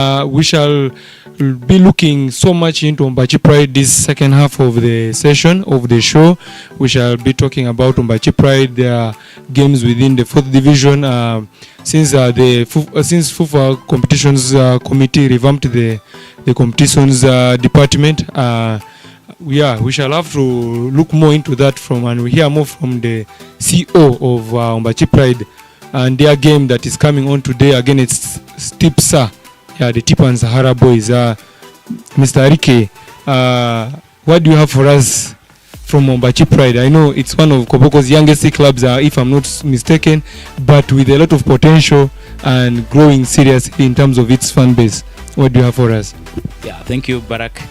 We shall be looking so much into Ombachi Pride this second half of the session of the show. We shall be talking about Ombachi Pride, their games within the 4th division. Since FUFA competitions committee revamped the competitions department, we shall have to look more into that and we hear more from the CEO of Ombachi Pride and their game that is coming on today. Again, it's Stipsa. Yeah, the Tip and Sahara boys. Mr. Arike, what do you have for us from Ombachi Pride? I know it's one of Koboko's youngest clubs, if I'm not mistaken, but with a lot of potential and growing seriously in terms of its fan base. What do you have for us? Yeah, thank you, Barak.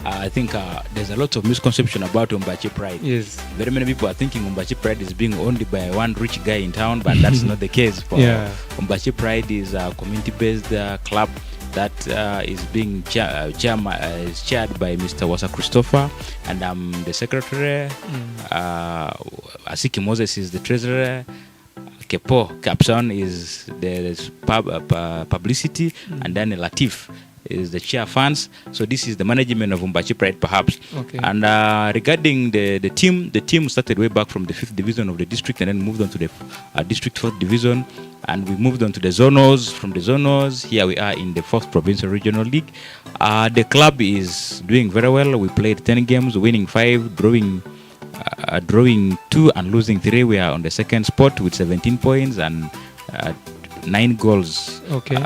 I think there's a lot of misconception about Ombachi Pride. Yes. Very many people are thinking Ombachi Pride is being owned by one rich guy in town, but that's not the case. Ombachi Pride is a community-based club that is being chaired by Mr. Wasa Christopher, and I'm the secretary. Asiki Moses is the treasurer. Kepo Capson is the publicity, and then Latif is the chair funds. So this is the management of Ombachi Pride, perhaps. Okay. And regarding the team started way back from the 5th division of the district and then moved on to the district 4th division. And we moved on to the zonos. From the zonos, here we are in the 4th provincial regional league. The club is doing very well. We played 10 games, winning 5, drawing 2 and losing 3. We are on the second spot with 17 points and 9 goals. Okay.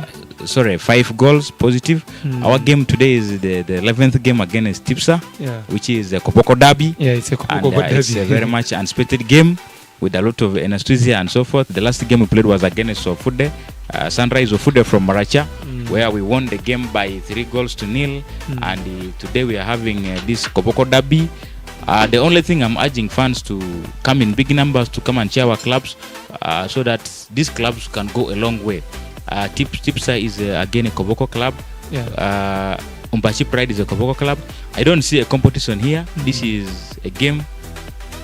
5 goals positive. Our game today is the 11th game against Tipsa, which is a Koboko derby. Yeah, it's a Koboko derby. It's a very much unexpected game with a lot of anesthesia and so forth. The last game we played was against Ofude, Sunrise Ofude from Maracha, where we won the game by 3-0. And today we are having this Koboko derby. The only thing I'm urging fans to come in big numbers to come and cheer our clubs, so that these clubs can go a long way. Tipsa is again a Koboko club. Ombachi Pride is a Koboko club. I don't see a competition here. This is a game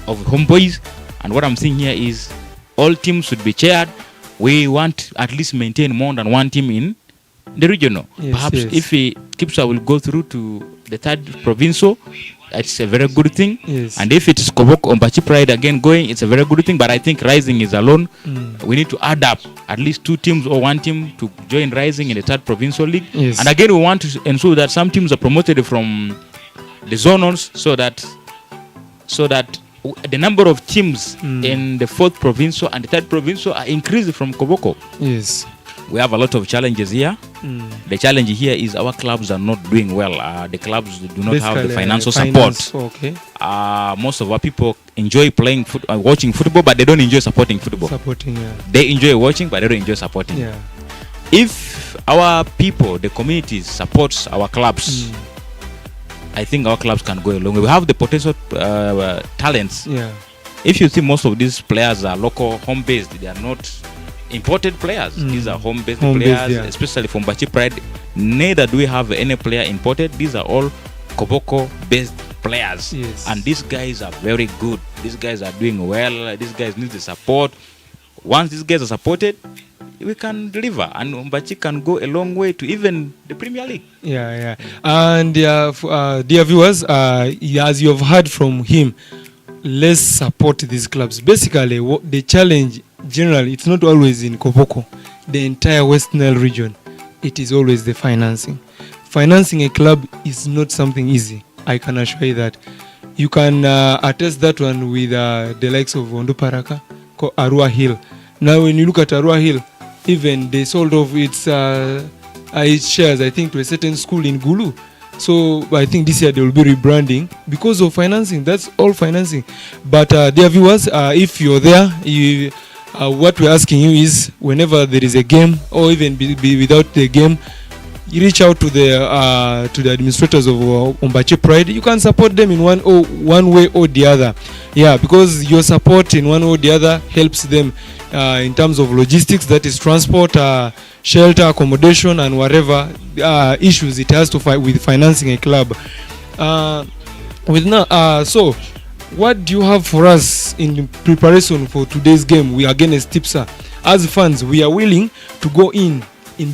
of homeboys, and what I'm seeing here is all teams should be chaired. We want at least maintain more than one team in the regional. Perhaps if Tipsa will go through to the 3rd provincial, it's a very good thing. And if it is Koboko Ombachi Pride again going, it's a very good thing. But I think Rising is alone. We need to add up at least 2 teams or 1 team to join Rising in the 3rd provincial league. And again, we want to ensure that some teams are promoted from the zonals, so that the number of teams in the 4th provincial and the 3rd provincial are increased from Koboko. Yes. We have a lot of challenges here. The challenge here is our clubs are not doing well. The clubs do not have the financial support. Okay. Most of our people enjoy playing watching football, but they don't enjoy supporting football. They enjoy watching, but they don't enjoy supporting. If our people, the communities, supports our clubs, I think our clubs can go a long way. We have the potential talents. If you see, most of these players are local, home-based. They are not imported players. These are home-based players, especially from Ombachi Pride. Neither do we have any player imported. These are all Koboko-based players. And these guys are very good. These guys are doing well. These guys need the support. Once these guys are supported, we can deliver, and Ombachi can go a long way to even the Premier League. And dear viewers, as you have heard from him, let's support these clubs. Basically, the challenge generally, it's not always in Koboko, the entire West Nile region. It is always the financing. Financing a club is not something easy. I can assure you that. You can attest that one with the likes of Onduparaka, Arua Hill. Now, when you look at Arua Hill, even they sold off its shares, I think, to a certain school in Gulu. So I think this year they will be rebranding because of financing. That's all financing. But dear viewers, if you're there, what we're asking you is, whenever there is a game, or even be without the game, you reach out to the administrators of Ombachi Pride. You can support them in one way or the other. Because your support in one way or the other helps them in terms of logistics, that is transport, shelter, accommodation, and whatever issues it has to fight with financing a club. So what do you have for us in preparation for today's game? We are against Tipsa. As fans, we are willing to go in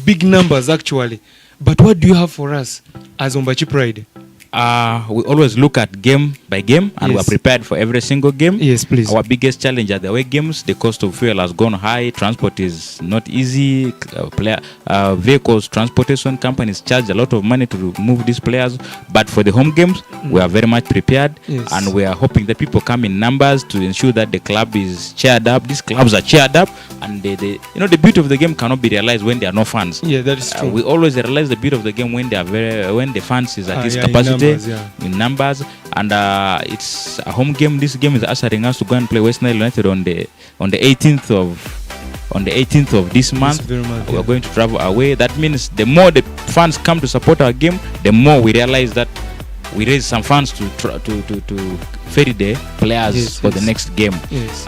big numbers actually, But what do you have for us as Ombachi Pride? We always look at game by game, and we are prepared for every single game. Yes, please. Our biggest challenge are the away games. The cost of fuel has gone high. Transport is not easy. Vehicles, transportation companies charge a lot of money to move these players. But for the home games, we are very much prepared, and we are hoping that people come in numbers to ensure that the club is cheered up. These clubs are cheered up, and the beauty of the game cannot be realized when there are no fans. Yeah, that is true. We always realize the beauty of the game when when the fans is at this capacity. In numbers, and it's a home game. This game is ushering us to go and play West Nile United on the 18th of this month. We are going to travel away. That means the more the fans come to support our game, the more we realize that we raise some funds to ferry the players for the next game.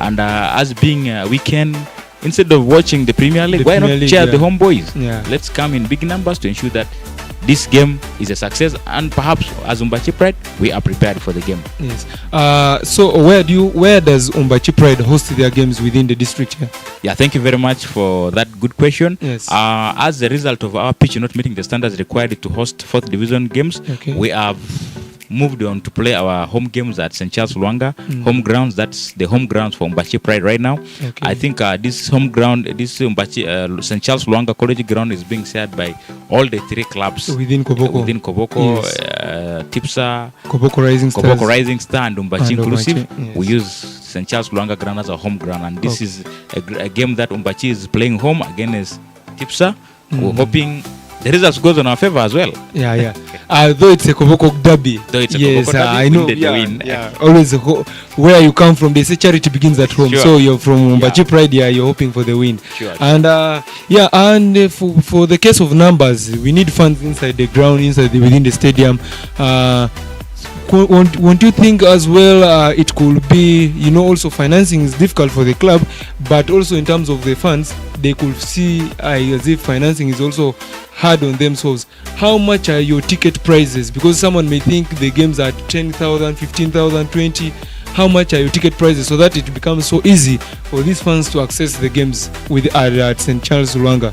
And as being a weekend, instead of watching the Premier League, why not cheer the home boys? Let's come in big numbers to ensure that this game is a success, and perhaps as Ombachi Pride, we are prepared for the game. Yes. So where does Ombachi Pride host their games within the district here? Yeah, thank you very much for that good question. Yes. As a result of our pitch not meeting the standards required to host 4th division games, we have moved on to play our home games at St. Charles Luanga home grounds. That's the home grounds for Ombachi Pride right now. I think this home ground, this Ombachi St. Charles Luanga College ground, is being shared by all the 3 clubs within Koboko, Tipsa, Koboko Rising Star, and Ombachi Inclusive. We use St. Charles Luanga ground as a home ground, and this is a game that Ombachi is playing home against Tipsa. We're hoping the results goes on our favor as well. Though it's a Koboko derby. I know. Always where you come from, they say charity begins at home. So you're from Ombachi Pride, you're hoping for the win. And for the case of numbers, we need fans inside the ground, within the stadium. Won't you think as well it could be, also financing is difficult for the club, but also in terms of the fans, they could see as if financing is also hard on themselves. How much are your ticket prices? Because someone may think the games are 10,000, 15,000, 20. How much are your ticket prices so that it becomes so easy for these fans to access the games at St. Charles Luanga?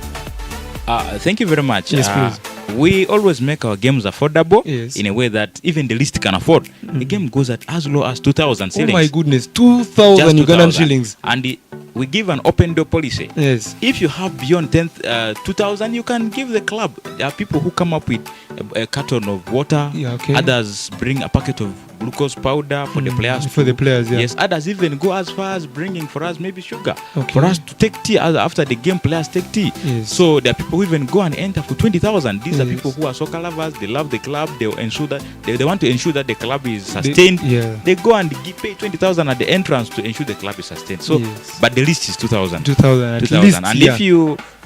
Thank you very much. Yes, please. We always make our games affordable in a way that even the least can afford. The game goes at as low as 2,000 shillings. Oh my goodness, 2,000 Ugandan shillings. And we give an open door policy. Yes. If you have beyond 2,000, you can give the club. There are people who come up with a carton of water. Others bring a packet of glucose powder for the players. Yes, others even go as far as bringing for us maybe sugar for us to take tea after the game. Players take tea. So there are people who even go and enter for 20,000. These are people who are soccer lovers. They love the club. They will ensure that they want to ensure that the club is sustained. They go and pay 20,000 at the entrance to ensure the club is sustained. So, but the list is 2,000. 2,000. And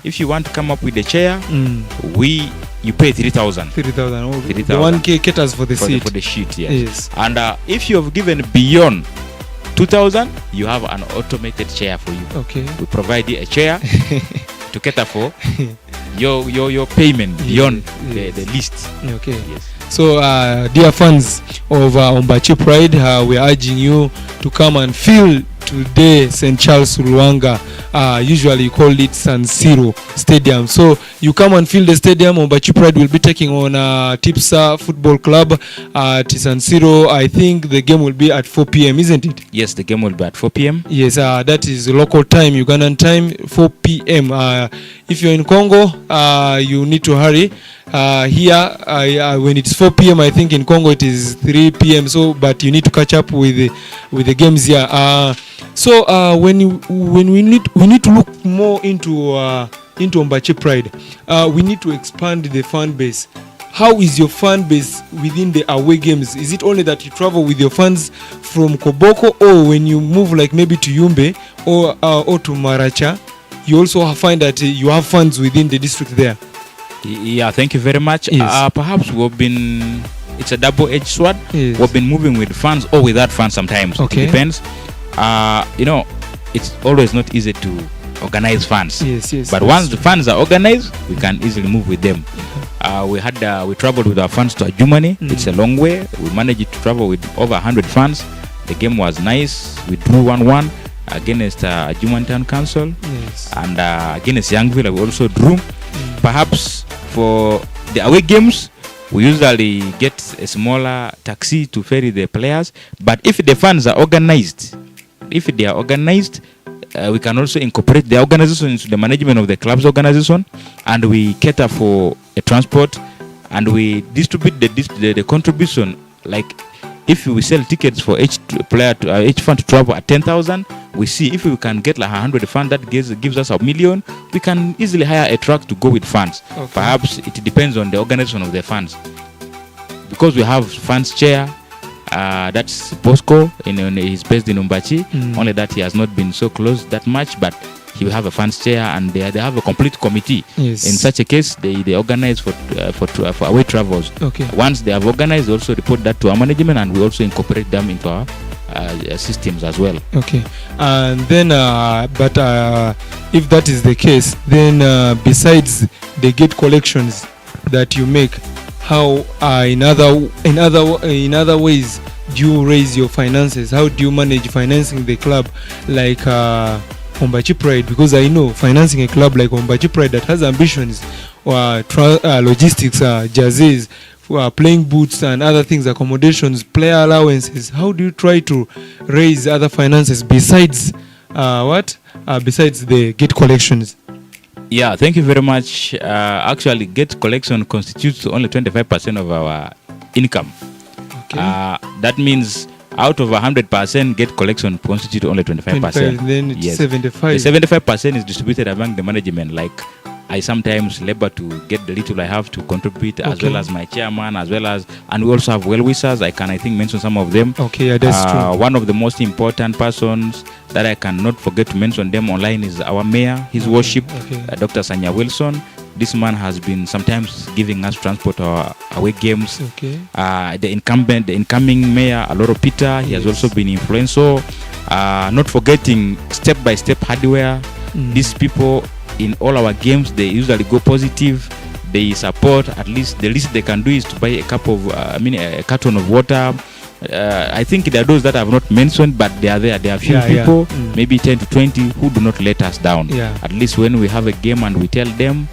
if you want to come up with a chair, you pay 3,000. 3,000. The 1K caters for the seat. For the sheet, yes. And if you have given beyond 2,000, you have an automated chair for you. We provide you a chair to cater for your payment beyond the list. Yes. So, dear fans of Ombachi Pride, we are urging you to come and feel today St. Charles Luanga. Usually you call it San Siro Stadium. So you come and feel the stadium. Ombachi Pride will be taking on Tipsa Football Club at San Siro. I think the game will be at 4 p.m., isn't it? Yes, the game will be at 4 p.m. Yes, that is local time, Ugandan time, 4 p.m. If you're in Congo, you need to hurry. Here, when it's 4 p.m., I think in Congo it is 3 p.m. So, but you need to catch up with the games here. So when we need to look more into Ombachi Pride, we need to expand the fan base. How is your fan base within the away games? Is it only that you travel with your fans from Koboko, or when you move like maybe to Yumbe or to Maracha, you also find that you have fans within the district there? Yeah, thank you very much. Perhaps it's a double-edged sword. We've been moving with fans or without fans sometimes. It depends. It's always not easy to organize fans. But once the fans are organized, we can easily move with them. We traveled with our fans to Germany. It's a long way. We managed to travel with over 100 fans. The game was nice. We drew 1-1 against Juman Town Council. And against Youngville, we also drew. Perhaps for the away games, we usually get a smaller taxi to ferry the players. But if the funds are organized, we can also incorporate the organization into the management of the club's organization, and we cater for a transport, and we distribute the contribution. Like if we sell tickets for each player to each fund to travel at 10,000, we see if we can get like 100 funds, that gives us 1 million. We can easily hire a truck to go with funds. Okay. Perhaps it depends on the organization of the funds, because we have funds chair. That's Bosco, he's based in Umbachi. Only that he has not been so close that much, but he will have a funds chair, and they have a complete committee. Yes. In such a case, they organize for away travels. Okay. Once they have organized, they also report that to our management, and we also incorporate them into our systems as well. Okay. And then, if that is the case, then besides the gate collections that you make, how in other ways do you raise your finances? How do you manage financing the club like Ombachi Pride? Because I know financing a club like Ombachi Pride that has ambitions, logistics, jerseys, playing boots and other things, accommodations, player allowances. How do you try to raise other finances besides besides the gate collections? Yeah, thank you very much. Actually, gate collection constitutes only 25% of our income. Okay. That means out of 100%, gate collection constitutes only 25%. Then it's 75. The 75% is distributed among the management. Like I sometimes labor to get the little I have to contribute, as well as my chairman, and we also have well-wishers. I think mention some of them. Okay, yeah, that's true. One of the most important persons that I cannot forget to mention them online is our mayor, His Worship, Dr. Sanya Wilson. This man has been sometimes giving us transport or away games. Okay. The incoming mayor, Aloro Peter, he has also been influential. Not forgetting step-by-step hardware. These people, in all our games, they usually go positive. They support. At least the least they can do is to buy a carton of water. I think there are those that I have not mentioned, but they are there. There are few people, maybe 10 to 20, who do not let us down. Yeah. At least when we have a game and we tell them,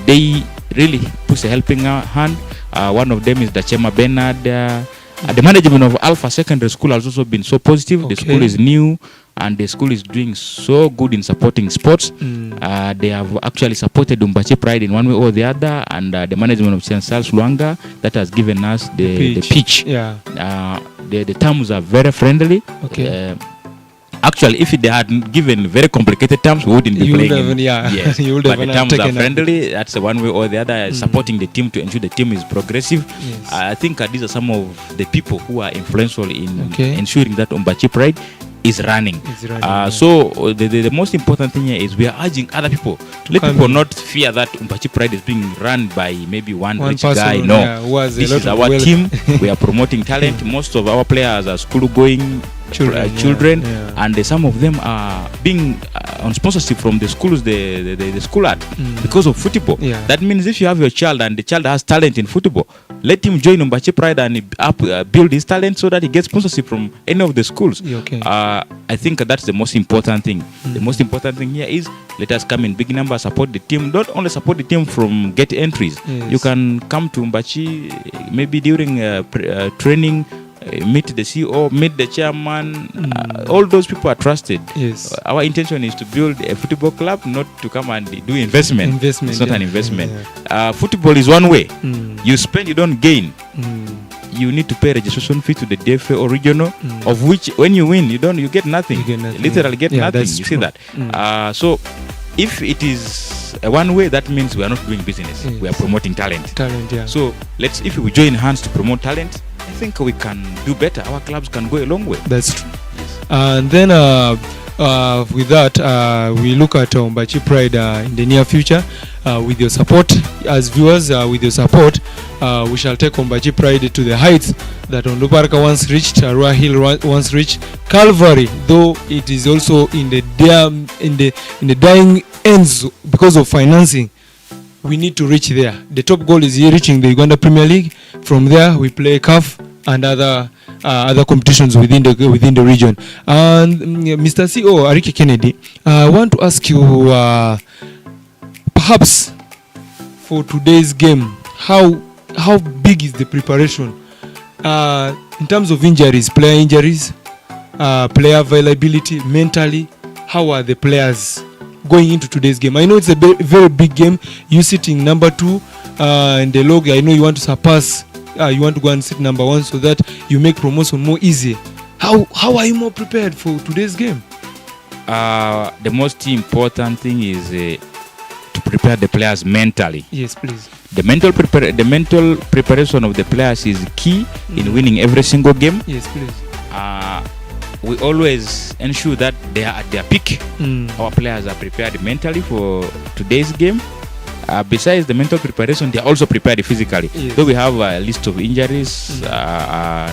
they really push a helping hand. One of them is the Chema Bernard. The management of Alpha Secondary School has also been so positive. Okay. The school is new, and the school is doing so good in supporting sports. They have actually supported Umbachi Pride in one way or the other, and the management of Chancellor Luanga that has given us the pitch. Yeah. The terms are very friendly. Okay. Actually, if they had given very complicated terms, we wouldn't be playing. Yes. But the terms are friendly. That's one way or the other, supporting the team to ensure the team is progressive. Yes. I think these are some of the people who are influential in ensuring that Umbachi Pride is running. So the most important thing here is we are urging other people to let people not fear that Umbachi Pride is being run by maybe one rich guy. No, this is our team. We are promoting talent. Most of our players are school-going children, and some of them are being on sponsorship from the schools, the school art, because of football. That means if you have your child and the child has talent in football, let him join Umbachi Pride and build his talent so that he gets sponsorship from any of the schools. I think that's the most important thing. The most important thing here is let us come in big numbers, support the team. Don't only support the team from get entries. You can come to Umbachi maybe during training, meet the CEO, meet the chairman. All those people are trusted. Yes. Our intention is to build a football club, not to come and do investment. It's not an investment. Football is one way. You spend, you don't gain. You need to pay registration fee to the DFA or regional, of which when you win, you get nothing. Literally get nothing. You see that. So if it is a one way, that means we are not doing business. We are promoting talent. So if we join hands to promote talent, I think we can do better. Our clubs can go a long way. That's true. Yes. And then with that, we look at Umbachi Pride in the near future. With your support as viewers, with your support, we shall take Umbachi Pride to the heights that Onduparaka once reached, Arua Hill once reached, Calvary, though it is also in the dying ends because of financing. We need to reach there. The top goal is reaching the Uganda Premier League. From there, we play CAF and other competitions within the region. And Mr. CEO Ariki Kennedy, I want to ask you, perhaps for today's game, how big is the preparation in terms of injuries, player injuries, player availability, mentally? How are the players going into today's game? I know it's a very big game. You sitting number 2 in the log. I know you want to surpass. You want to go and sit number 1 so that you make promotion more easy. How are you more prepared for today's game? The most important thing is to prepare the players mentally. Yes, please. The mental preparation of the players is key in winning every single game. Yes, please. We always ensure that they are at their peak. Our players are prepared mentally for today's game. Besides the mental preparation, they are also prepared physically. Yes. Though we have a list of injuries,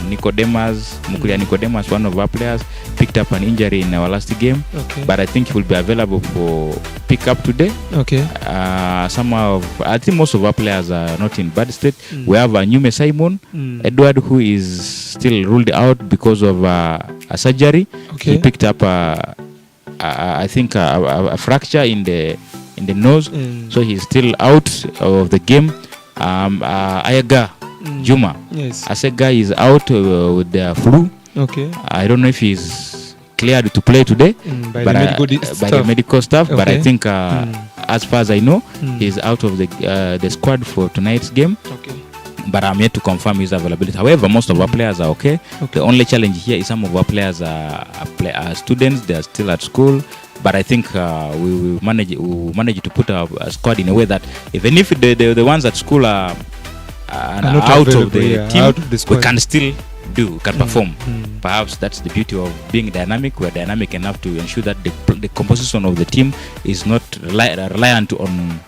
Mukulia Nicodemus, one of our players, picked up an injury in our last game. Okay. But I think he will be available for pick up today. Okay. I think most of our players are not in bad state. We have Nyume Simon, Edward, who is still ruled out because of a surgery. Okay. He picked up I think a fracture in the nose, so he's still out of the game. Ayaga Juma, yes, Asega is out with the flu. Okay. I don't know if he's cleared to play today by the medical staff, okay. But I think as far as I know, he's out of the squad for tonight's game. Okay. But I'm yet to confirm his availability. However, most of our players are okay. The only challenge here is some of our players are students. They are still at school. But I think we manage to put our squad in a way that even if the ones at school are out of the team, we can still perform. Perhaps that's the beauty of being dynamic. We're dynamic enough to ensure that the composition of the team is not reliant on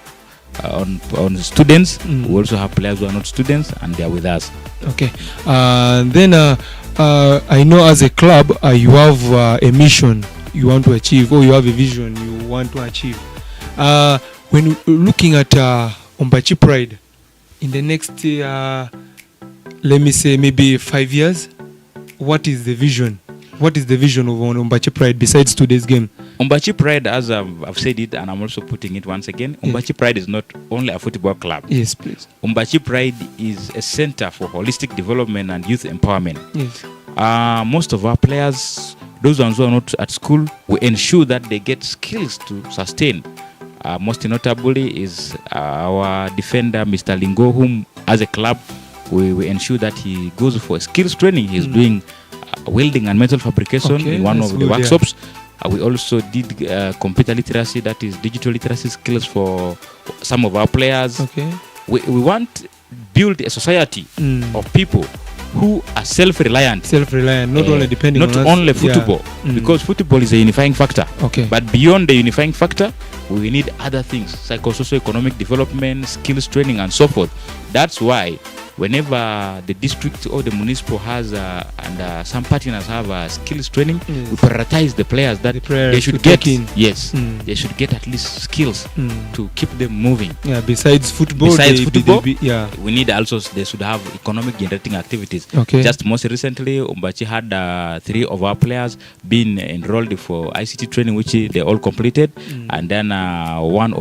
students. We also have players who are not students and they are with us. Okay. Then I know as a club you have a mission you want to achieve, or you have a vision you want to achieve. When looking at Ombachi Pride in the next let me say maybe 5 years, what is the vision? What is the vision of Ombachi Pride besides today's game? Ombachi Pride, as I've said it, and I'm also putting it once again, Ombachi Pride is not only a football club. Yes, please. Ombachi Pride is a center for holistic development and youth empowerment. Yes. Most of our players, those ones who are not at school, we ensure that they get skills to sustain. Most notably is our defender, Mr. Lingo, whom as a club, we ensure that he goes for skills training. He's doing welding and metal fabrication in one of the workshops. We also did computer literacy, that is digital literacy skills for some of our players. Okay. We want to build a society of people who are self-reliant, not only depending not on only football, because football is a unifying factor. Okay. But beyond the unifying factor, we need other things, psycho-socio-economic development, skills training, and so forth. That's why whenever the district or the municipal has and some partners have skills training, we prioritize the players that they should get. Yes, they should get at least skills to keep them moving. Yeah. Besides football, we need also they should have economic generating activities. Okay. Just most recently, Ombachi had 3 of our players being enrolled for ICT training, which they all completed, and then one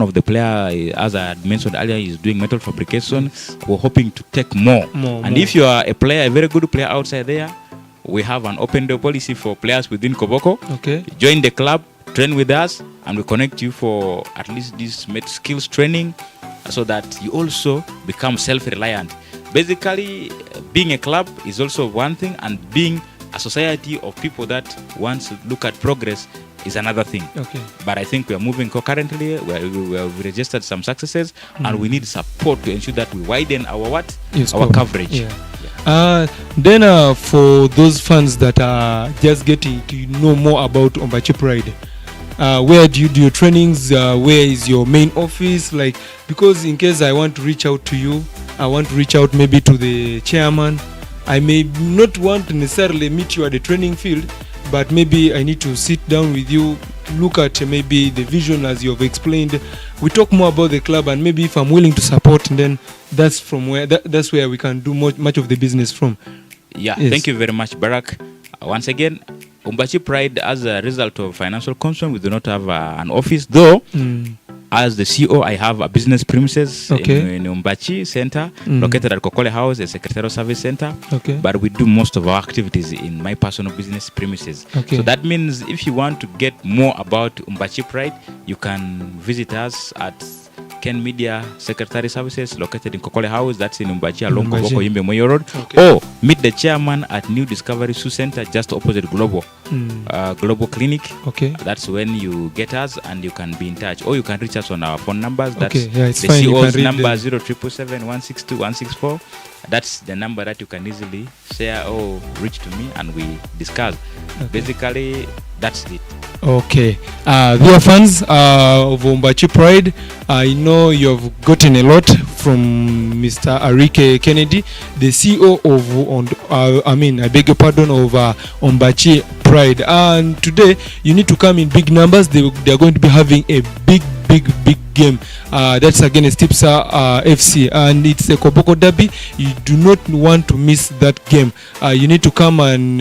of the player, as I had mentioned earlier, is doing metal fabrication. We're hoping to take more. If you are a player, a very good player outside there, we have an open door policy for players within Koboko. Okay. Join the club, train with us, and we connect you for at least this skills training so that you also become self-reliant. Basically, being a club is also one thing, and being a society of people that wants to look at progress is another thing. Okay. But I think we are moving concurrently. We have registered some successes, and we need support to ensure that we widen our our coverage. Yeah. Then for those fans that are just getting to know more about Ombachi Pride, where do you do your trainings? Where is your main office? Like, because in case I want to reach out to you, I want to reach out maybe to the chairman. I may not want to necessarily meet you at the training field, but maybe I need to sit down with you, look at maybe the vision as you've explained. We talk more about the club, and maybe if I'm willing to support, then that's from where that's where we can do much of the business from. Yeah, yes. Thank you very much, Barack. Once again, Ombachi Pride, as a result of financial concern, we do not have an office, though. as the CEO, I have a business premises Okay. in Umbachi Center, located at Kokole House, a secretarial service center. Okay. But we do most of our activities in my personal business premises. Okay. So that means if you want to get more about Umbachi Pride, you can visit us at Ken Media Secretary Services, located in Kokole House, that's in Umbachi along Koboko Yimbe Moyo Road. Okay. Or meet the chairman at New Discovery Sioux Center, just opposite Global Clinic. Okay. That's when you get us and you can be in touch. Or you can reach us on our phone numbers. That's Okay. Yeah, it's the fine. CO's number 0777162164. That's the number that you can easily share or reach to me and we discuss. Okay. Basically, that's it. Okay. Dear fans of Umbachi Pride, I know you've gotten a lot from Mr. Arike Kennedy, the CEO of, I beg your pardon, of Umbachi Pride. And today, you need to come in big numbers. They are going to be having a big game. That's against Tipsa FC, and it's a Koboko derby. You do not want to miss that game. You need to come and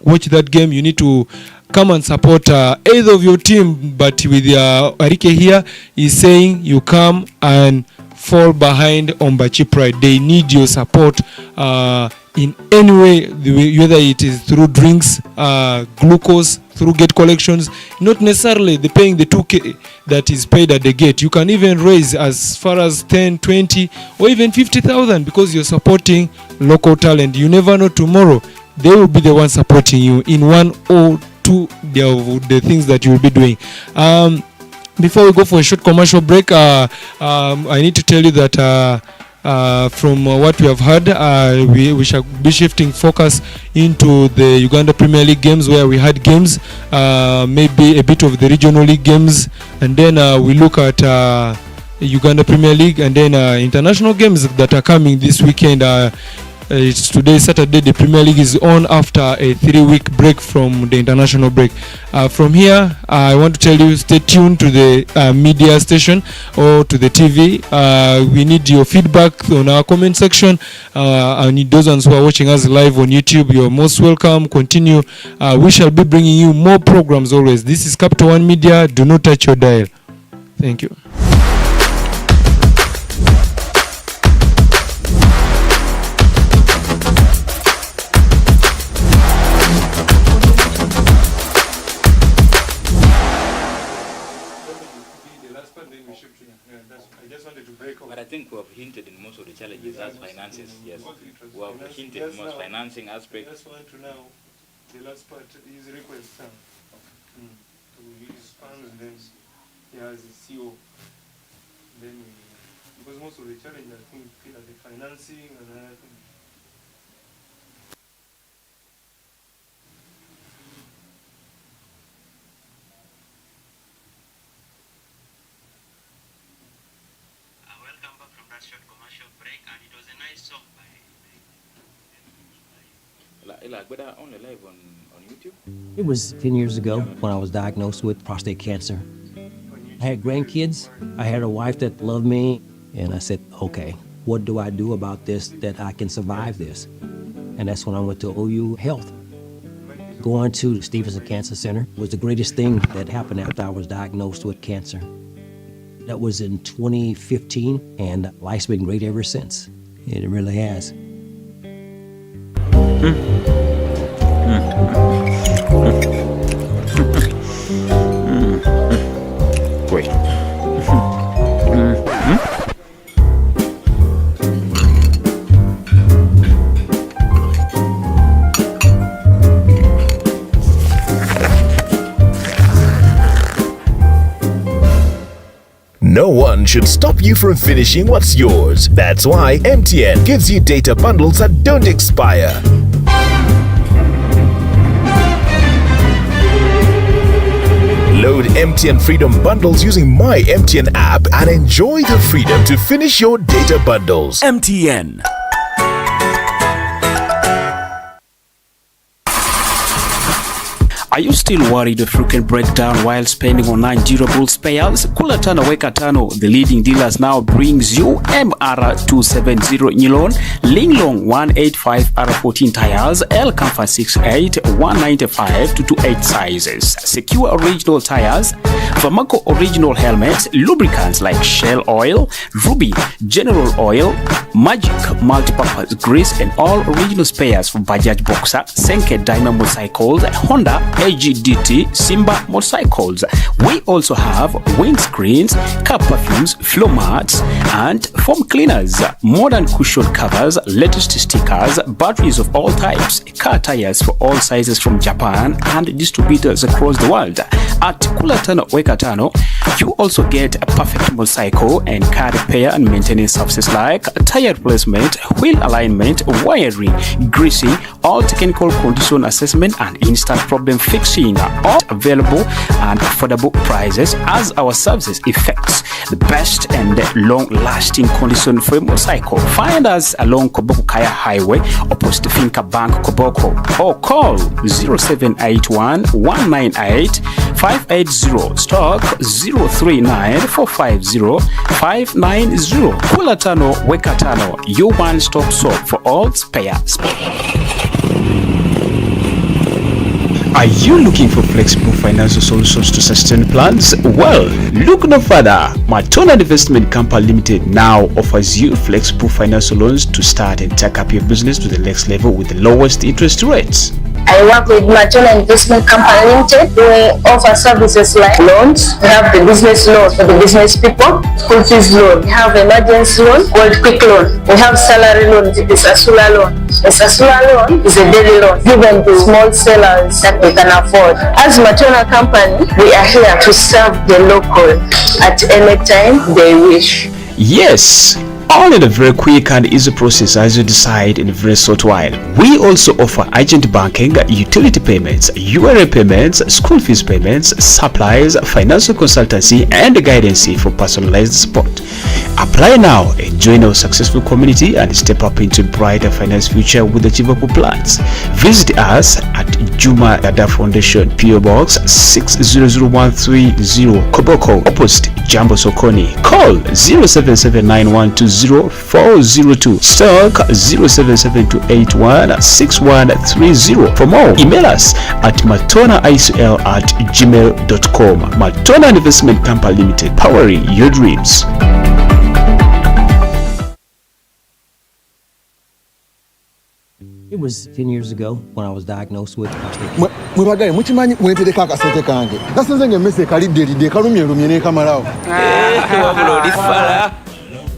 watch that game. You need to come and support either of your team, but with Arike here, he's saying you come and fall behind Umbachi Pride. They need your support in any way, whether it is through drinks, glucose, through gate collections. Not necessarily the paying the 2K that is paid at the gate. You can even raise as far as 10, 20 or even 50,000 because you're supporting local talent. You never know, tomorrow they will be the ones supporting you in one or two of the things that you will be doing. Before we go for a short commercial break, I need to tell you that from what we have heard, we shall be shifting focus into the Uganda Premier League games, where we had games, maybe a bit of the regional league games, and then we look at Uganda Premier League, and then international games that are coming this weekend. It's today, Saturday. The Premier League is on after a 3-week break from the international break. From here, I want to tell you, stay tuned to the media station or to the TV. We need your feedback on our comment section. I need those ones who are watching us live on YouTube. You're most welcome. Continue. We shall be bringing you more programs always. This is Capital One Media. Do not touch your dial. Thank you. But I think we have hinted in most of the challenges as finances. Yes, we have hinted in most financing aspect. That's one to now. The last part is request to use funds, and then he has a CO. Then because most of the challenges, I think, are the financing and other things. Welcome back from that short commercial break, and it was a nice song by only live on YouTube. It was 10 years ago when I was diagnosed with prostate cancer. I had grandkids. I had a wife that loved me, and I said, okay, what do I do about this that I can survive this? And that's when I went to OU Health. Going to the Stevenson Cancer Center was the greatest thing that happened after I was diagnosed with cancer. That was in 2015, and life's been great ever since. It really has. Great. No one should stop you from finishing what's yours. That's why MTN gives you data bundles that don't expire. Load MTN Freedom Bundles using My MTN app and enjoy the freedom to finish your data bundles. MTN. Are you still worried of frequent breakdown while spending on non-durable spares? Kula Tano Weka Tano, the leading dealers, now brings you MR270 nylon, Linglong 185 R14 tires, L Comfort 68 195 to 28 sizes, secure original tires, Vamaco original helmets, lubricants like Shell Oil, Ruby, General Oil, Magic multi-purpose grease, and all original spares for Bajaj Boxer, Senke Diamond motorcycles, Honda AGDT, Simba motorcycles. We also have windscreens, car perfumes, floor mats, and foam cleaners, modern cushion covers, latest stickers, batteries of all types, car tires for all sizes from Japan, and distributors across the world. At Kula Tano Weka Tano, you also get a perfect motorcycle and car repair and maintenance services like tire replacement, wheel alignment, wiring, greasing, all technical condition assessment, and instant problem fixing, all available and affordable prices as our services effects the best and long-lasting condition for a motorcycle. Find us along Koboko Kaya Highway opposite Finca Bank Koboko, or call 0781 198 580, stock 039 450 590. Kula Tano Weka Tano, your one-stop shop for all spares. Are you looking for flexible financial solutions to sustain plans? Well, look no further. Matona Investment Company Limited now offers you flexible financial loans to start and take up your business to the next level with the lowest interest rates. I work with Matona Investment Company Limited. We offer services like loans. We have the business loan for the business people, school fees loan. We have emergency loan called quick loan. We have salary loan, the Sasula loan. The Sasula loan is a daily loan given to small sellers that they can afford. As Matona Company, we are here to serve the local at any time they wish. Yes, all in a very quick and easy process as you decide in a very short while. We also offer agent banking, utility payments, URA payments, school fees payments, supplies, financial consultancy, and guidance for personalized support. Apply now and join our successful community and step up into a brighter finance future with achievable plans. Visit us at Juma Dada Foundation, PO Box 600130, Koboko, opposite Jambo Sokoni. Call 0779120402, stock 0772816130. For more, email us at matonaicl@gmail.com. Matona Investment Company Limited, powering your dreams. It was 10 years ago when I was diagnosed with prostate cancer.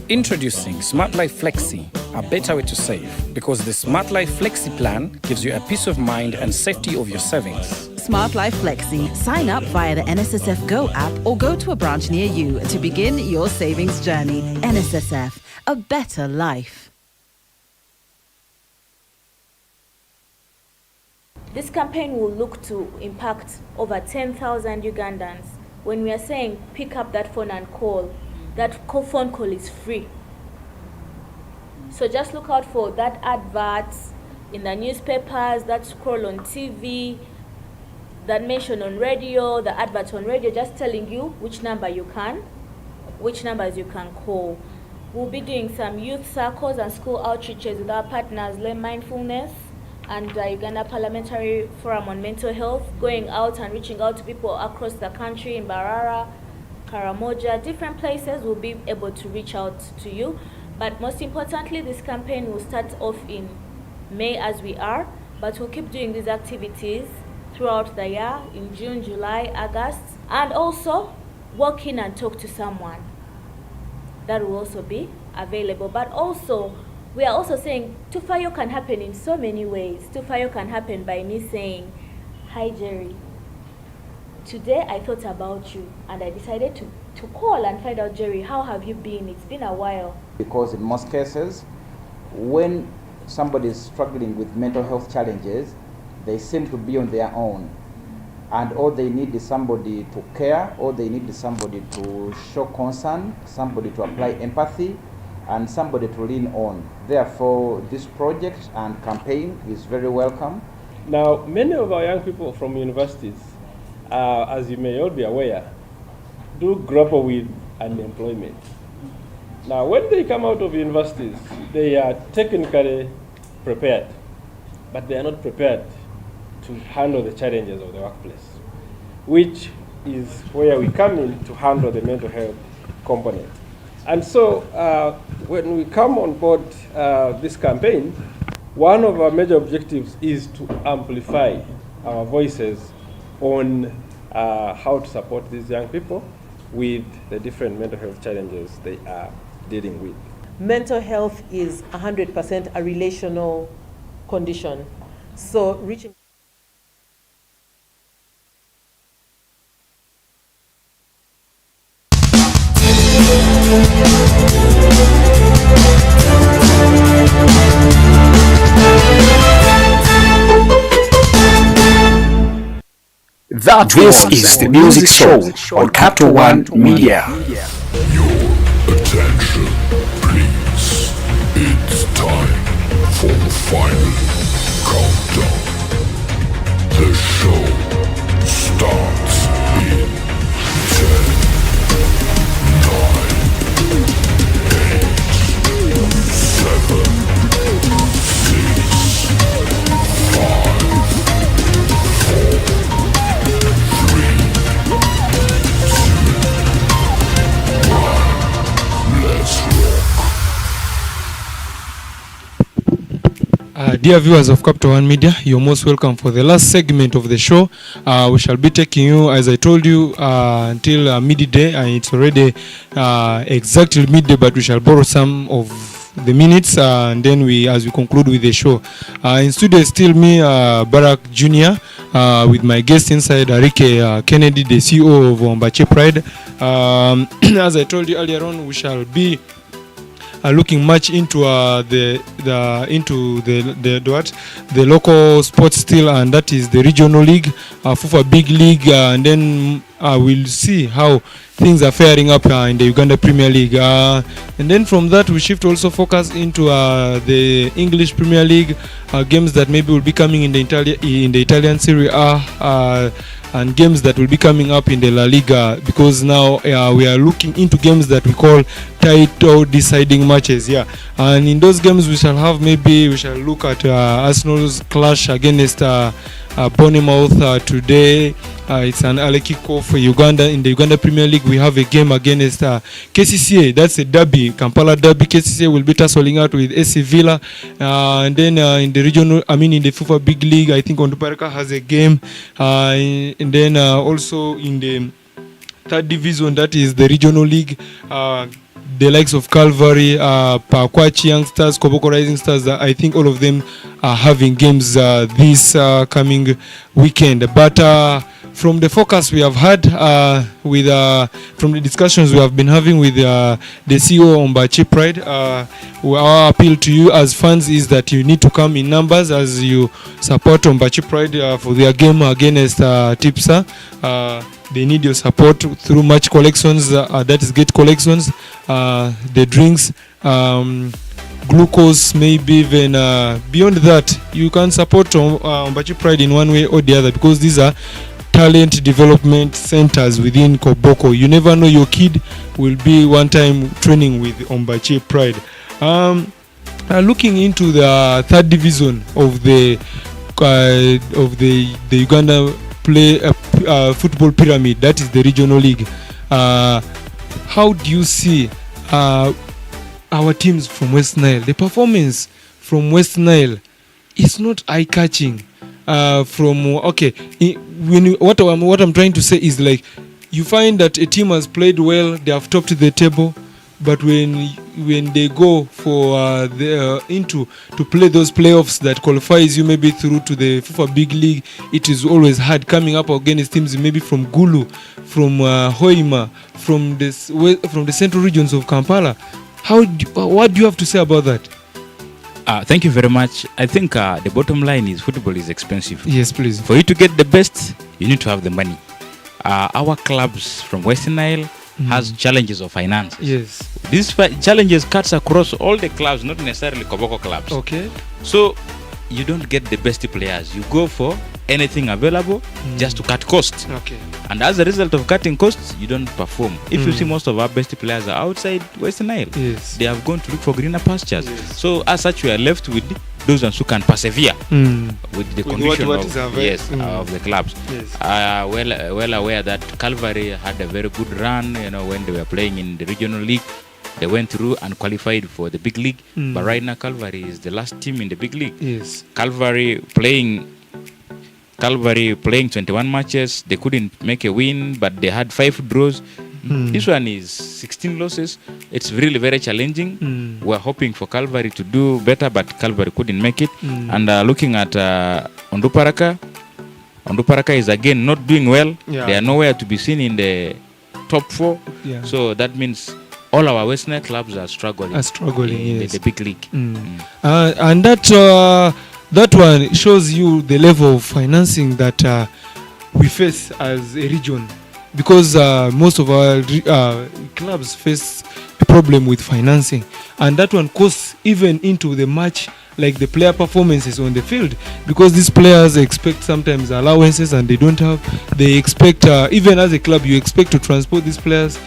Introducing Smart Life Flexi, a better way to save, because the Smart Life Flexi plan gives you a peace of mind and safety of your savings. Smart Life Flexi. Sign up via the NSSF Go app or go to a branch near you to begin your savings journey. NSSF, a better life. This campaign will look to impact over 10,000 Ugandans. When we are saying pick up that phone and call, that phone call is free. So just look out for that adverts in the newspapers, that scroll on TV, that mention on radio, the advert on radio, just telling you which numbers you can call. We'll be doing some youth circles and school outreaches with our partners, Learn Mindfulness and the Uganda Parliamentary Forum on Mental Health, going out and reaching out to people across the country in Barara, Karamoja, different places. We'll be able to reach out to you. But most importantly, this campaign will start off in May as we are, but we'll keep doing these activities throughout the year in June, July, August, and also walk in and talk to someone. That will also be available. But also, we are also saying Tufayo can happen in so many ways. Tufayo can happen by me saying, "Hi Jerry, today I thought about you and I decided to call and find out, Jerry, how have you been? It's been a while." Because in most cases, when somebody is struggling with mental health challenges, they seem to be on their own. And all they need is somebody to care, all they need is somebody to show concern, somebody to apply empathy, and somebody to lean on. Therefore, this project and campaign is very welcome, Now, many of our young people from universities, as you may all be aware, do grapple with unemployment. Now, when they come out of universities, they are technically prepared, but they are not prepared to handle the challenges of the workplace, which is where we come in to handle the mental health component. And so when we come on board this campaign, one of our major objectives is to amplify our voices on how to support these young people with the different mental health challenges they are dealing with. Mental health is 100% a relational condition. So reaching This is the music show on Capital One Media. Attention, please. It's time for the final countdown. The show starts in 10, 9, 8, 7, 6, 5, 4, 3, 2, 1. Let's rock. Dear viewers of Capital One Media, you're most welcome for the last segment of the show. We shall be taking you, as I told you, until midday, and it's already exactly midday, but we shall borrow some of the minutes, and then as we conclude with the show. In studio is still me, Barack Jr., with my guest inside, Arike Kennedy, the CEO of Ombachi Pride. As I told you earlier on, we shall be looking much into the local sports still, and that is the regional league, FUFA big league, and then we'll see how things are faring up in the Uganda Premier League, and then from that we shift also focus into the English Premier League games that maybe will be coming in the Italian Serie A, and games that will be coming up in the La Liga, because now we are looking into games that we call title deciding matches, and in those games we shall look at Arsenal's clash against Bournemouth today. It's an early kickoff for Uganda. In the Uganda Premier League, we have a game against KCCA. That's a derby, Kampala derby. KCCA will be tussling out with AC Villa. And then in the FUFA Big League, I think Onduparaka has a game. And then also in the third division, that is the regional league, the likes of Calvary, Pakwachi Youngsters, Koboko Rising Stars, I think all of them are having games this coming weekend. But from the focus we have had from the discussions we have been having with the CEO of Ombachi Pride, our appeal to you as fans is that you need to come in numbers as you support Ombachi Pride for their game against Tipsa. They need your support through match collections, that is gate collections, the drinks, glucose, maybe even beyond that. You can support Ombachi Pride in one way or the other, because these are talent development centers within Koboko. You never know, your kid will be one time training with Ombachi Pride. Looking into the third division of the Uganda football pyramid, that is the regional league. How do you see our teams from West Nile? The performance from West Nile is not eye-catching. What I'm trying to say is, like, you find that a team has played well, they have topped the table, but when they go for to play those playoffs that qualifies you maybe through to the FUFA Big League, it is always hard coming up against teams maybe from Gulu, from Hoima, from the central regions of Kampala. What do you have to say about that? Thank you very much. I think the bottom line is football is expensive. Yes, please. For you to get the best, you need to have the money. Our clubs from Western Nile has challenges of finance. Yes. These challenges cuts across all the clubs, not necessarily Koboko clubs. Okay. So you don't get the best players. You go for anything available just to cut costs. Okay. And as a result of cutting costs, you don't perform. If you see most of our best players are outside Western Nile. Yes. They have gone to look for greener pastures. So as such, we are left with those ones who can persevere with the condition what of, is available. of the clubs. Yes. Well aware that Calvary had a very good run, when they were playing in the regional league. They went through and qualified for the big league. But right now, Calvary is the last team in the big league. Yes. Calvary playing 21 matches. They couldn't make a win, but they had 5 draws. This one is 16 losses. It's really very challenging. We're hoping for Calvary to do better, but Calvary couldn't make it. And looking at Onduparaka is again not doing well. Yeah. They are nowhere to be seen in the top 4. Yeah. So that means all our Western clubs are struggling. In yes. the big league. And that one shows you the level of financing that we face as a region, because most of our clubs face a problem with financing, and that one goes even into the match, like the player performances on the field, because these players expect sometimes allowances and they don't have. They expect even as a club, you expect to transport these players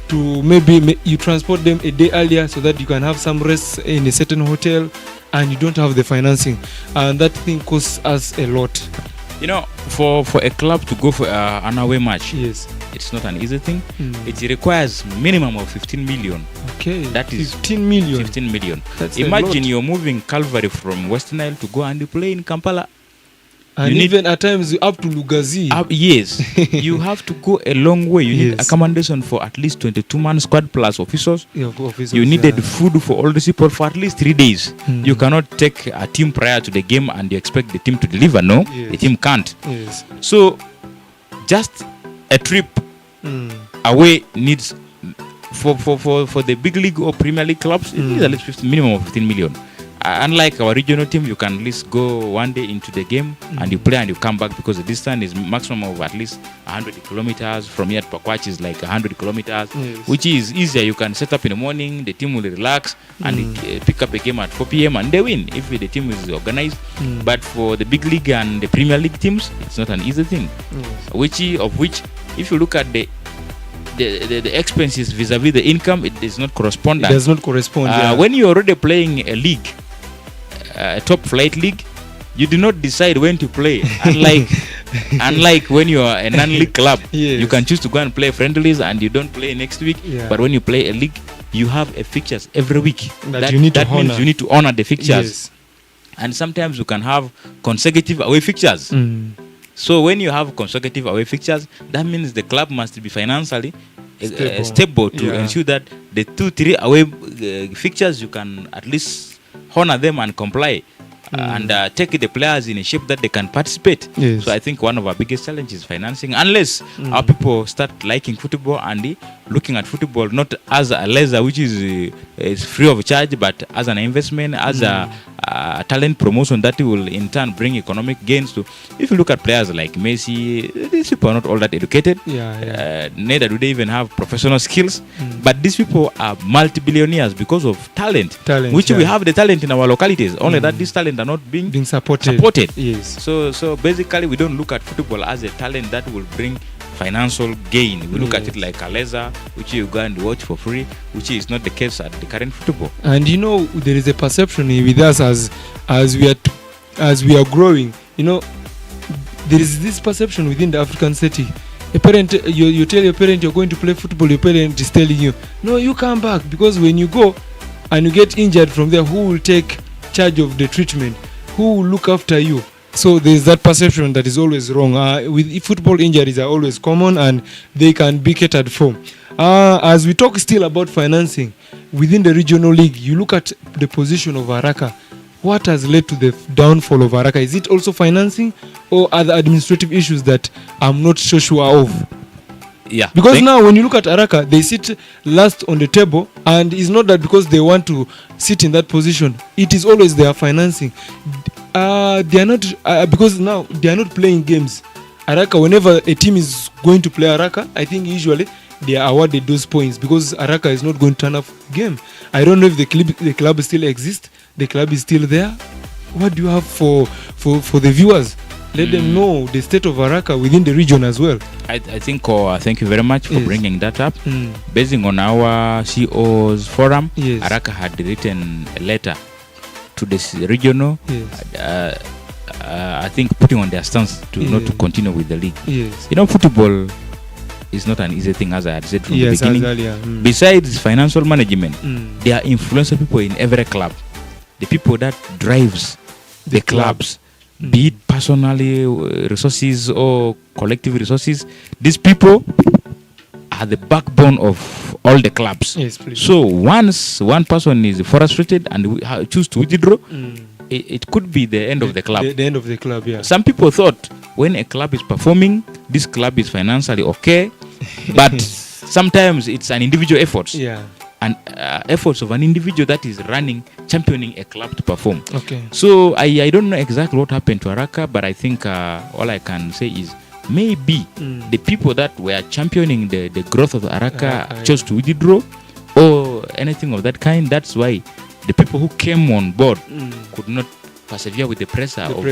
to maybe you transport them a day earlier so that you can have some rest in a certain hotel, and you don't have the financing, and that thing costs us a lot. For a club to go for an away match, yes, it's not an easy thing. It requires minimum of 15 million. Okay, that is 15 million. 15 million. That's Imagine you're moving Calvary from Western Nile to go and play in Kampala. And even at times up to Lugazi. Yes. You have to go a long way. You need accommodation for at least 22-man squad plus officers. You needed food for all these people for at least 3 days. You cannot take a team prior to the game and you expect the team to deliver. No, the team can't. Yes. So just a trip away needs for the big league or Premier League clubs, it needs at least minimum of 15 million. Unlike our regional team, you can at least go one day into the game and you play and you come back, because the distance is maximum of at least 100 kilometers. From here to Pakwach is like 100 kilometers, which is easier. You can set up in the morning, the team will relax and pick up a game at 4 p.m. and they win if the team is organized. But for the big league and the Premier League teams, it's not an easy thing. Which if you look at the expenses vis-a-vis the income, it does not correspond. It does not correspond. When you're already playing a league, a top flight league, you do not decide when to play. Unlike when you are a non-league club, you can choose to go and play friendlies and you don't play next week. But when you play a league, you have a fixtures every week. That means you need to honor the fixtures. And sometimes you can have consecutive away fixtures. So when you have consecutive away fixtures, that means the club must be financially stable to ensure that the 2-3 away fixtures, you can at least honor them and comply and take the players in a shape that they can participate. So I think one of our biggest challenges is financing, unless our people start liking football and looking at football not as a leisure which is free of charge, but as an investment, as a talent promotion that will in turn bring economic gains to. If you look at players like Messi, these people are not all that educated. Neither do they even have professional skills. But these people are multi-billionaires because of talent, which we have the talent in our localities. Only that this talent are not being supported. Yes. So basically, we don't look at football as a talent that will bring financial gain. We look at it like a leisure, which you go and watch for free, which is not the case at the current football. And there is a perception with us as we are growing. There is this perception within the African city. A parent, you tell your parent you're going to play football. Your parent is telling you, no, you come back, because when you go and you get injured from there, who will take charge of the treatment? Who will look after you? So there's that perception that is always wrong. With football, injuries are always common and they can be catered for. As we talk still about financing within the regional league, you look at the position of Araka. What has led to the downfall of Araka? Is it also financing or other administrative issues that I'm not so sure of? Because now when you look at Araka, they sit last on the table, and it's not that because they want to sit in that position. It is always their financing. They are not because now they are not playing games. Araka, whenever a team is going to play Araka, I think usually they are awarded those points because Araka is not going to turn up game. I don't know if the club still exists. The club is still there. what do you have for the viewers? Let them know the state of Araka within the region as well. I think thank you very much for bringing that up. Basing on our CEO's forum, Araka had written a letter to this regional. I think putting on their stance to not to continue with the league. You know, football is not an easy thing, as I had said from the beginning. Earlier. Besides financial management, there are influential people in every club. The people that drives the clubs, be it personally resources or collective resources. These people are the backbone of all the clubs. So once one person is frustrated and choose to withdraw, it could be the end of the club. The end of the club, yeah. Some people thought when a club is performing, this club is financially okay, but sometimes it's an individual effort. Yeah. And efforts of an individual that is running, championing a club to perform. Okay. So I don't know exactly what happened to Araka, but I think all I can say is maybe the people that were championing the growth of Araka chose to withdraw or anything of that kind. That's why the people who came on board could not persevere with the pressure of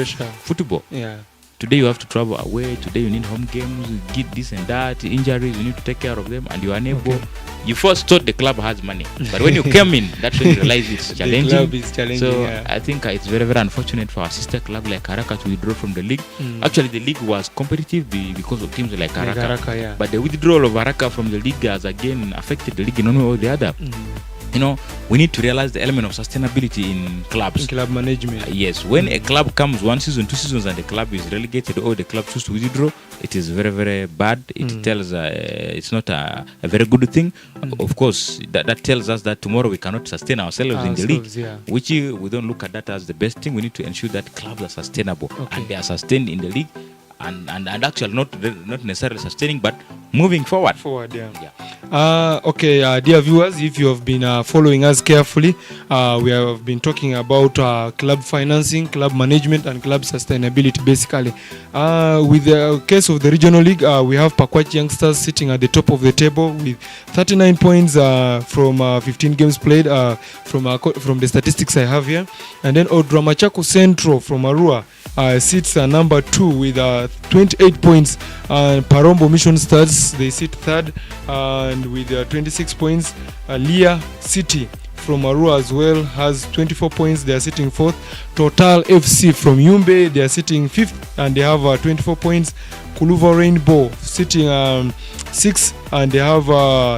football. Yeah. Today you have to travel away. Today you need home games, you get this and that, injuries, you need to take care of them, and you are unable. Okay. You first thought the club has money, but when you came in, that's when you realize it's challenging. The club is challenging. So yeah. I think it's very, very unfortunate for our sister club like Araka to withdraw from the league. Actually, the league was competitive because of teams like Araka. Yeah. But the withdrawal of Araka from the league has again affected the league in one way or the other. You know, we need to realize the element of sustainability in clubs. In club management. Yes, when a club comes 1 season, 2 seasons, and the club is relegated or the club chooses to withdraw, it is very, very bad. It tells it's not a very good thing. Of course, that tells us that tomorrow we cannot sustain ourselves in the league, which we don't look at that as the best thing. We need to ensure that clubs are sustainable and they are sustained in the league. And actually not necessarily sustaining, but moving forward. Okay, dear viewers, if you have been following us carefully, we have been talking about club financing, club management, and club sustainability, basically. With the case of the regional league, we have Pakwach Youngsters sitting at the top of the table with 39 points from 15 games played from the statistics I have here. And then Odramachako Central from Arua sits number 2 with 28 points. Parombo Mission Stars, they sit third and with 26 points. Lia City from Arua as well has 24 points. They are sitting fourth. Total FC from Yumbe, they are sitting fifth and they have 24 points. Kuluva Rainbow sitting sixth and they have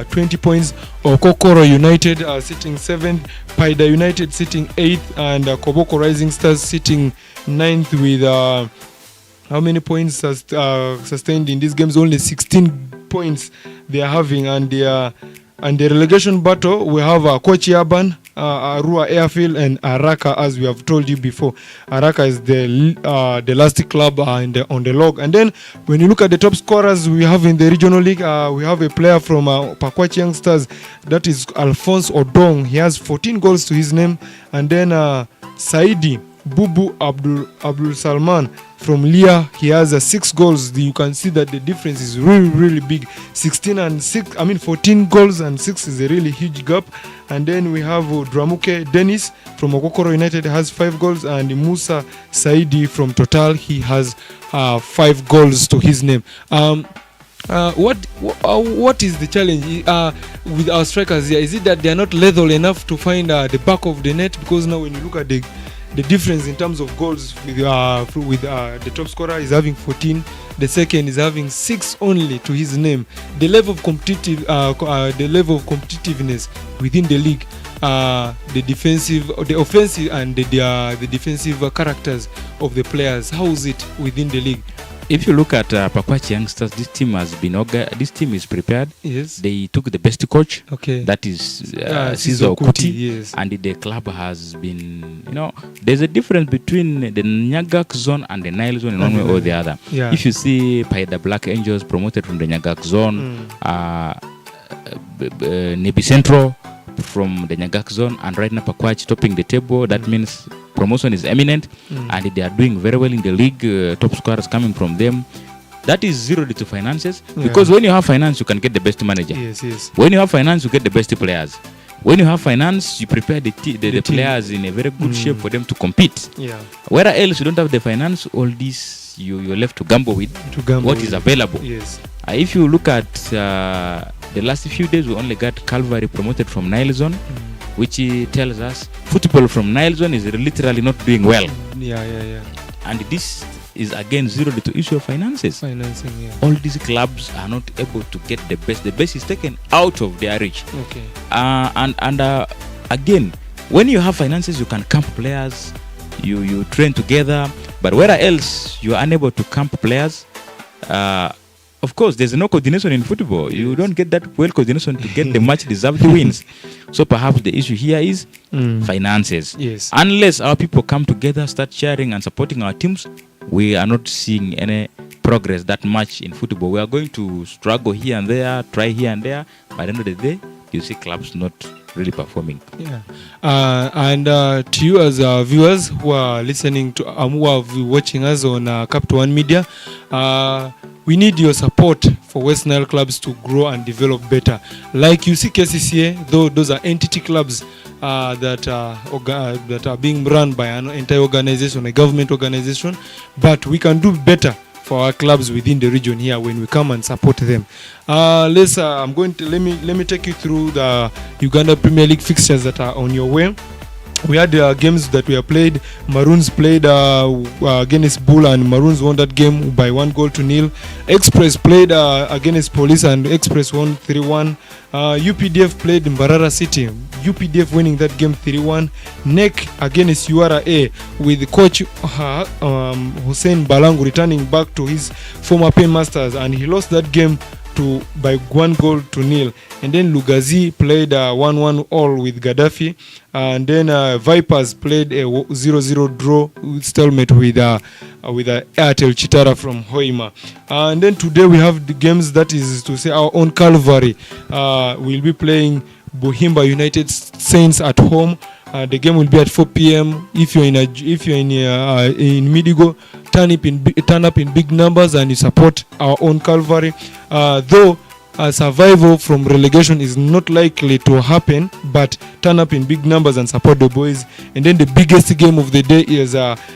20 points. Okokoro United sitting seventh. Paida United sitting eighth and Koboko Rising Stars sitting ninth with how many points sustained in these games? Only 16 points they are having. And the relegation battle, we have Kochi Urban, Arua Airfield, and Araka, as we have told you before. Araka is the last club on the log. And then when you look at the top scorers we have in the regional league, we have a player from Pakwach Youngsters, that is Alphonse Odong. He has 14 goals to his name. And then Saidi Bubu Abdul Salman from Lia, he has 6 goals. You can see that the difference is really, really big. 14 goals and 6 is a really huge gap. And then we have Dramuke Dennis from Okokoro United has 5 goals, and Musa Saidi from Total, he has 5 goals to his name. What is the challenge with our strikers here? Is it that they are not lethal enough to find the back of the net? Because now when you look at the difference in terms of goals with the top scorer is having 14, the second is having 6 only to his name. The level of competitiveness within the league, the defensive, the offensive, and the defensive characters of the players. How is it within the league? If you look at Pakwach Youngsters, this team is prepared. Yes. They took the best coach. Okay. That is Sizo Kuti. Yes. And the club has been, there's a difference between the Nyagak zone and the Nile zone in one way or the other. Yeah. If you see the Black Angels promoted from the Nyagak zone, Nebi Central from the Nyagak zone, and right now Pakwach topping the table. That means promotion is imminent, and they are doing very well in the league. Top scorers coming from them. That is zero to finances, because when you have finance, you can get the best manager. Yes. When you have finance, you get the best players. When you have finance, you prepare the players in a very good shape for them to compete. Yeah. Whereas else you don't have the finance, all this you're left to gamble with what is available. Yes. If you look at the last few days, we only got Calvary promoted from Nile Zone, which tells us football from Nile Zone is literally not doing well. Yeah. And this is again zero to issue of finances. Financing, yeah. All these clubs are not able to get the best. The best is taken out of their reach. Okay. Again, when you have finances, you can camp players, you train together. But where else you are unable to camp players, of course, there's no coordination in football. You don't get that well coordination to get the much deserved wins. So perhaps the issue here is finances. Yes. Unless our people come together, start sharing and supporting our teams, we are not seeing any progress that much in football. We are going to struggle here and there, try here and there. By the end of the day, you see clubs not really performing. Yeah. And to you as viewers who are listening to, who are watching us on Capital One Media, we need your support for West Nile clubs to grow and develop better. Like you see KCCA, though those are entity clubs that are being run by an entire organization, a government organization, but we can do better for our clubs within the region here when we come and support them. Let me take you through the Uganda Premier League fixtures that are on your way. We had games that we have played. Maroons played against Bull, and Maroons won that game by 1-0. Express played against Police, and Express won 3-1. UPDF played Mbarara City. UPDF winning that game 3-1. NEC against URA with coach Hussein Balangu returning back to his former paymasters, and he lost that game by 1-0. And then Lugazi played 1-1 all with Gaddafi, and then Vipers played a 0-0 draw stalemate with Airtel Chitara from Hoima. And then today we have the games, that is to say our own Calvary will be playing Buhimba United Saints at home. The game will be at 4 p.m. If you're in Midigo, turn up in big numbers and you support our own Calvary. Though survival from relegation is not likely to happen, but turn up in big numbers and support the boys. And then the biggest game of the day is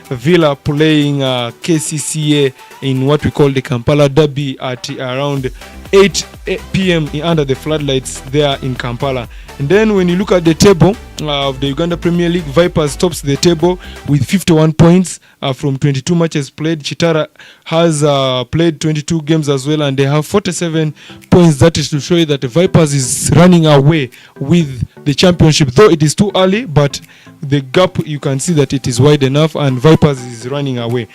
Villa playing KCCA in what we call the Kampala Derby at around 8 p.m. under the floodlights there in Kampala. And then when you look at the table of the Uganda Premier League, Vipers tops the table with 51 points from 22 matches played. Chitara has played 22 games as well, and they have 47 points. That is to show you that the Vipers is running away with the championship, though it is too early, but the gap, you can see that it is wide enough, and Vipers is running away.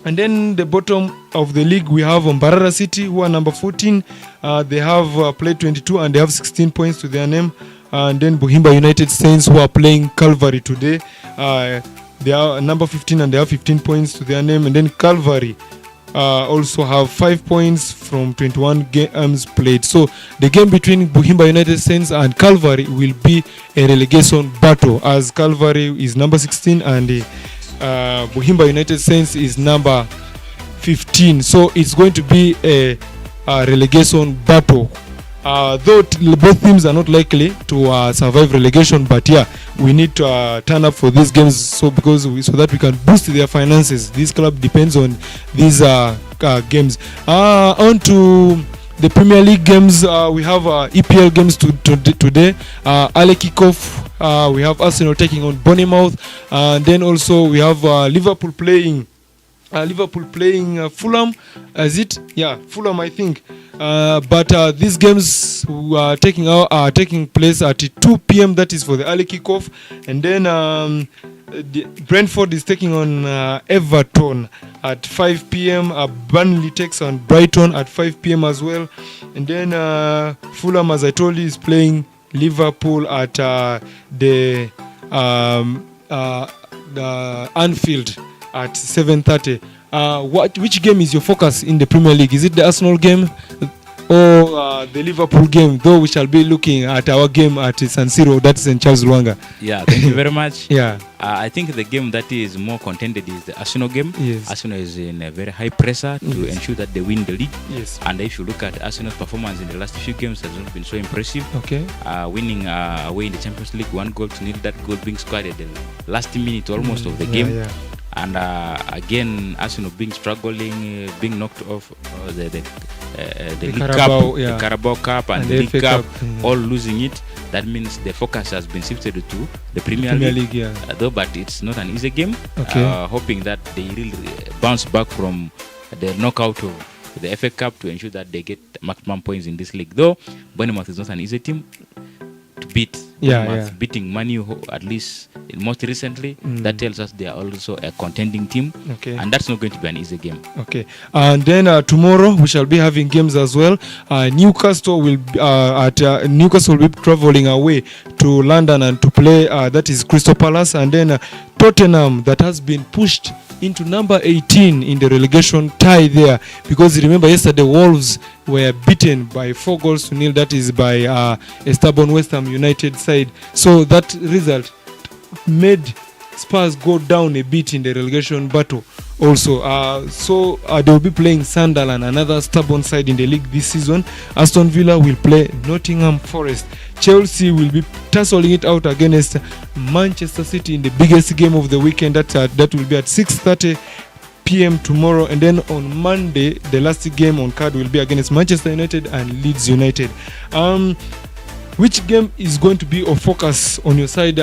And then the bottom of the league, we have Mbarara City, who are number 14. They have played 22 and they have 16 points to their name. And then Buhimba United Saints, who are playing Calvary today. They are number 15 and they have 15 points to their name. And then Calvary also have 5 points from 21 games played. So the game between Buhimba United Saints and Calvary will be a relegation battle, as Calvary is number 16 and Buhimba United Saints is number 15. So it's going to be a relegation battle. Though both teams are not likely to survive relegation, but yeah, we need to turn up for these games so that we can boost their finances. This club depends on these games. On to the Premier League games. We have EPL games today. Early kickoff. We have Arsenal taking on Bournemouth, and then also we have Liverpool playing Fulham. Is it? Yeah, Fulham, I think. But these games are taking place at 2 p.m. That is for the early kickoff, and then Brentford is taking on Everton at 5 p.m. Burnley takes on Brighton at 5 p.m. as well, and then Fulham, as I told you, is playing Liverpool at the Anfield at 7:30. Which game is your focus in the Premier League? Is it the Arsenal game? or the Liverpool game, though we shall be looking at our game at San Siro, that's in Charles Luanga. Yeah, thank you very much. Yeah. I think the game that is more contended is the Arsenal game. Yes. Arsenal is in a very high pressure to ensure that they win the league. Yes. And if you look at Arsenal's performance in the last few games, has not been so impressive. Okay. Winning away in the Champions League 1-0, that goal being scored at the last minute almost of the game. Yeah. And again, Arsenal being struggling, being knocked off the League Carabao, Cup, yeah. the Carabao Cup, and And the the League FA Cup, Cup. all losing it. That means the focus has been shifted to the Premier League. Yeah. Though, but it's not an easy game. Okay. Hoping that they really bounce back from the knockout of the FA Cup to ensure that they get maximum points in this league. Though Bournemouth is not an easy team to beat. Bournemouth beating Man U at least most recently, that tells us they are also a contending team. Okay. And that's not going to be an easy game. Okay. And then tomorrow we shall be having games as well. Newcastle will be traveling away to London and to play that is Crystal Palace, and then Tottenham, that has been pushed into number 18 in the relegation tie there, because remember yesterday Wolves were beaten by 4-0, that is by a stubborn West Ham United side. So that result made Spurs go down a bit in the relegation battle also. So they will be playing Sunderland, another stubborn side in the league this season. Aston Villa will play Nottingham Forest. Chelsea will be tussling it out against Manchester City in the biggest game of the weekend. That will be at 6:30 p.m. tomorrow, and then on Monday the last game on card will be against Manchester United and Leeds United. Which game is going to be of focus on your side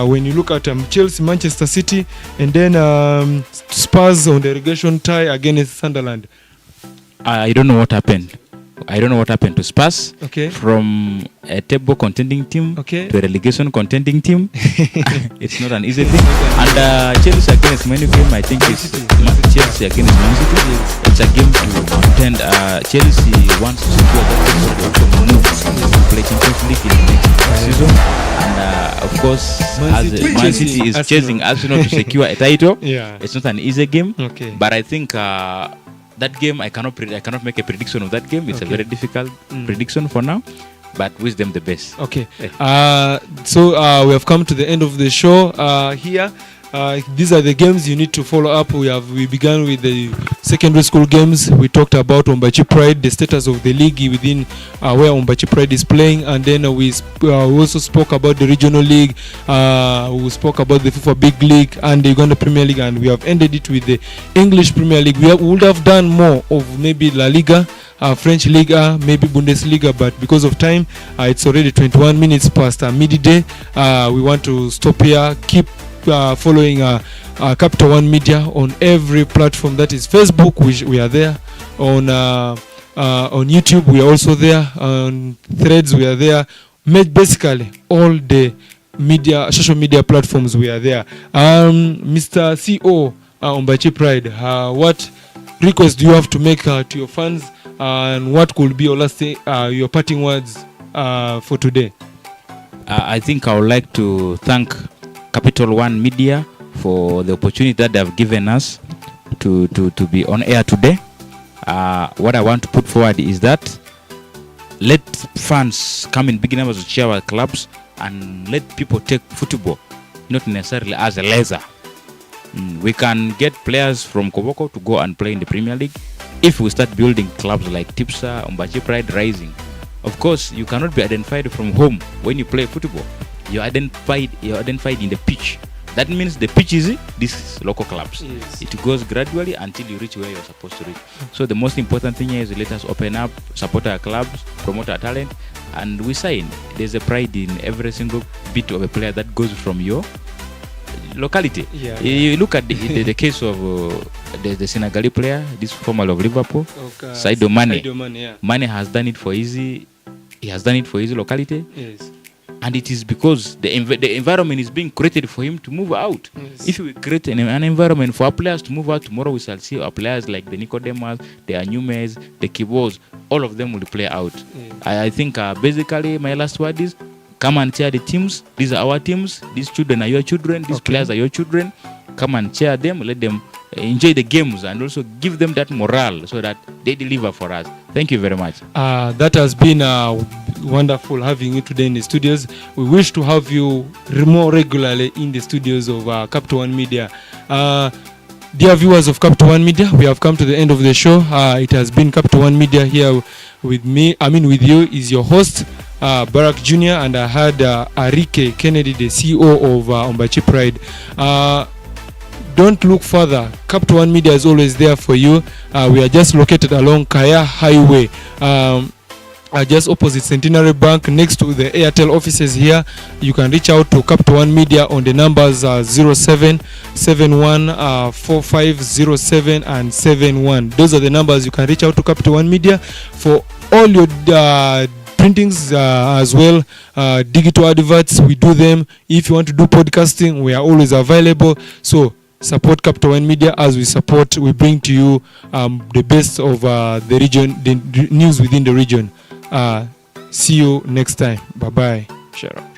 when you look at Chelsea, Manchester City, and then Spurs on the relegation tie against Sunderland? I don't know what happened. I don't know what happened to Spurs. Okay. From a table contending team Okay. to a relegation contending team. It's not an easy thing. And Chelsea against Man U game, I think it's Chelsea against Man City. It's a game to contend. Chelsea wants to secure that game so they also move to play Champions League in the next season. And of course, Man City is chasing Arsenal to secure a title. Yeah. It's not an easy game. Okay. But I think that game, I cannot make a prediction of that game. It's a very difficult prediction for now, but wish them the best. Okay. So we have come to the end of the show here. These are the games you need to follow up. We began with the secondary school games. We talked about Ombachi Pride, the status of the league within where Ombachi Pride is playing, and then we also spoke about the regional league. We spoke about the FIFA Big League and the Uganda Premier League, and we have ended it with the English Premier League. We would have done more of maybe La Liga, French Liga, maybe Bundesliga, but because of time, it's already 21 minutes past midday. We want to stop here. Keep following Capital One Media on every platform. That is Facebook, we are there. On YouTube, we are also there. On Threads, we are there. Basically, all the social media platforms, we are there. Mr. CEO Ombachi Pride, what request do you have to make to your fans, and what could be your parting words for today? I think I would like to thank Capital One Media for the opportunity that they have given us to be on air today. What I want to put forward is that let fans come in big numbers to cheer our clubs, and let people take football not necessarily as a leisure. We can get players from Koboko to go and play in the Premier League if we start building clubs like Tipsa, Ombachi Pride Rising. Of course, you cannot be identified from home when you play football. You're identified in the pitch. That means the pitch is these local clubs. Yes. It goes gradually until you reach where you're supposed to reach. So the most important thing is let us open up, support our clubs, promote our talent, and we sign. There's a pride in every single bit of a player that goes from your locality. Yeah. You look at the case of the Senegalese player, this former of Liverpool, Sadio Mane. Yeah. Mane has done it for easy. He has done it for his locality. Yes. And it is because the environment is being created for him to move out. Yes. If we create an environment for our players to move out, tomorrow we shall see our players like the Nicodemus, the Anyumes, the Kibos, all of them will play out. Yes. I think basically my last word is come and cheer the teams. These are our teams. These children are your children. These players are your children. Come and cheer them. Let them enjoy the games, and also give them that morale so that they deliver for us. Thank you very much. That has been wonderful having you today in the studios. We wish to have you more regularly in the studios of Capital One Media. Dear viewers of Capital One Media, we have come to the end of the show. It has been Capital One Media here with me. With you is your host, Barack Jr., and I had Arike Kennedy, the CEO of Ombachi Pride. Don't look further. Capital One Media is always there for you. We are just located along Kaya Highway, just opposite Centenary Bank, next to the Airtel offices here. You can reach out to Capital One Media on the numbers 07714507 and 71. Those are the numbers you can reach out to Capital One Media for all your printings as well, digital adverts. We do them. If you want to do podcasting, we are always available. So support Capital One Media as we bring to you the best of the region, the news within the region. See you next time. Bye bye. Share up.